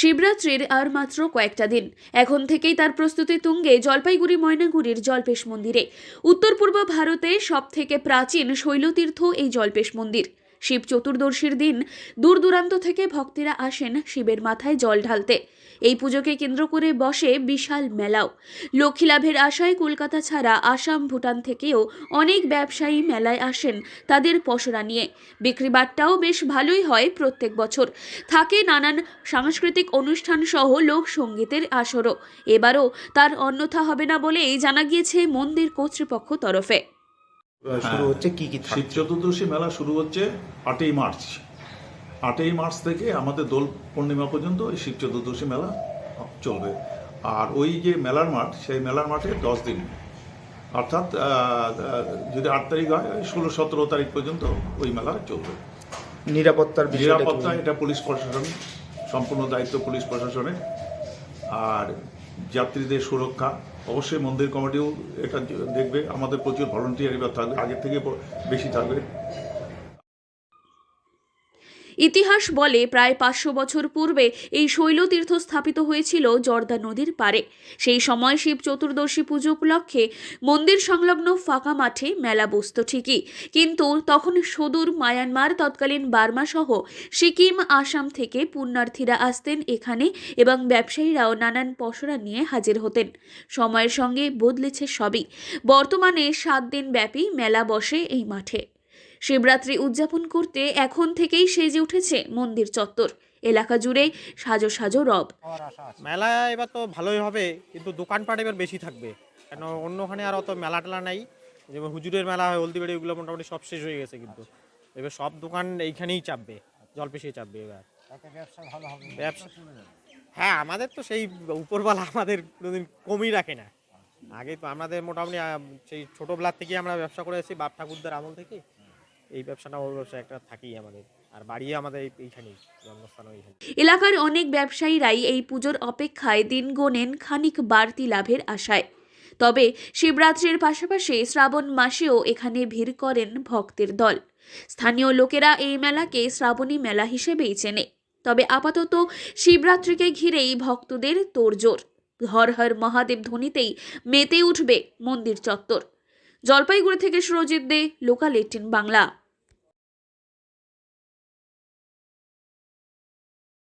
শিবরাত্রির আর মাত্র কয়েকটা দিন। এখন থেকেই তার প্রস্তুতি তুঙ্গে জলপাইগুড়ি ময়নাগুড়ির জল্পেশ মন্দিরে। উত্তর পূর্ব ভারতে সব থেকে প্রাচীন শৈলতীর্থ এই জল্পেশ মন্দির। শিব চতুর্দশীর দিন দূর দূরান্ত থেকে ভক্তরা আসেন শিবের মাথায় জল ঢালতে। এই পুজোকে কেন্দ্র করে বসে বিশাল মেলাও। লক্ষ্মী লাভের আশায় কলকাতা ছাড়া আসাম, ভুটান থেকেও অনেক ব্যবসায়ী মেলায় আসেন তাদের পসরা নিয়ে। বিক্রি বাট্টাও বেশ ভালোই হয় প্রত্যেক বছর। থাকে নানান সাংস্কৃতিক অনুষ্ঠান সহ লোকসঙ্গীতের আসরও। এবারও তার অন্যথা হবে না বলেই জানা গিয়েছে মন্দির কর্তৃপক্ষ তরফে। শুরু হচ্ছে কি শিব চতুর্দশী মেলা শুরু হচ্ছে 8ই মার্চ। 8ই মার্চ থেকে আমাদের দোল পূর্ণিমা পর্যন্ত এই শিব চতুর্দশী মেলা চলবে। আর ওই যে মেলার মাঠ, সেই মেলার মাঠে 10 দিন, অর্থাৎ যদি 8 তারিখ হয় 16-17 তারিখ পর্যন্ত ওই মেলা চলবে। নিরাপত্তা এটা পুলিশ প্রশাসন, সম্পূর্ণ দায়িত্ব পুলিশ প্রশাসনের। আর যাত্রীদের সুরক্ষা অবশ্যই মন্দির কমিটিও এটা দেখবে। আমাদের প্রচুর ভলান্টিয়ার এবার থাকবে, আগের থেকে বেশি থাকবে। ইতিহাস বলে প্রায় 500 বছর পূর্বে এই শৈলতীর্থ স্থাপিত হয়েছিল জর্দা নদীর পাড়ে। সেই সময় শিব চতুর্দশী পুজো উপলক্ষে মন্দির সংলগ্ন ফাঁকা মাঠে মেলা বসত ঠিকই, কিন্তু তখন সুদূর মায়ানমার, তৎকালীন বার্মা সহ সিকিম, আসাম থেকে পুণ্যার্থীরা আসতেন এখানে এবং ব্যবসায়ীরাও নানান পসরা নিয়ে হাজির হতেন। সময়ের সঙ্গে বদলেছে সবই। বর্তমানে 7 দিন ব্যাপী মেলা বসে এই মাঠে। শিবরাত্রি উদযাপন করতে এখন থেকেই সেজে উঠেছে মন্দির চত্বর। এলাকা জুড়ে সাজো সাজো রব। মেলা এবার তো ভালোই হবে, কিন্তু দোকানপাট এবার বেশি থাকবে, কেন অন্যখানে আর অত মেলা টেলা নাই। যেমন হুজুরের মেলা হয়, হলদিবাড়ি, ওগুলো মোটামুটি সব শেষ হয়ে গেছে, কিন্তু এবার সব দোকান এইখানেই চাপবে, জলপেশেই চাপবে এবার। ব্যবসা হ্যাঁ, আমাদের তো সেই উপরওয়ালা আমাদের কোনোদিন কমই রাখে না। আগে তো আমাদের মোটামুটি সেই ছোটোবেলার থেকেই আমরা ব্যবসা করে আছি, বাপ ঠাকুরদার আমল থেকে। এই ব্যবসাটা ওর ব্যবসা একটা থাকেই আমাদের, আর বাড়িয়ে আমাদের এইখানেই জন্মস্থান। এইখানে এলাকার অনেক ব্যবসায়ীরাই এই পুজোর অপেক্ষায় দিন গোনেন খানিক বাড়তি লাভের আশায়। তবে শিবরাত্রির পাশাপাশি শ্রাবণ মাসেও এখানে ভিড় করেন ভক্তের দল। স্থানীয় লোকেরা এই মেলাকে শ্রাবণী মেলা হিসেবেই চেনে। তবে আপাতত শিবরাত্রিকে ঘিরেই ভক্তদের তোড়জোড়। হর হর মহাদেব ধ্বনিতেই মেতে উঠবে মন্দির চত্বর। জলপাইগুড়ি থেকে সুরজিৎ দে, লোকাল 18 বাংলা।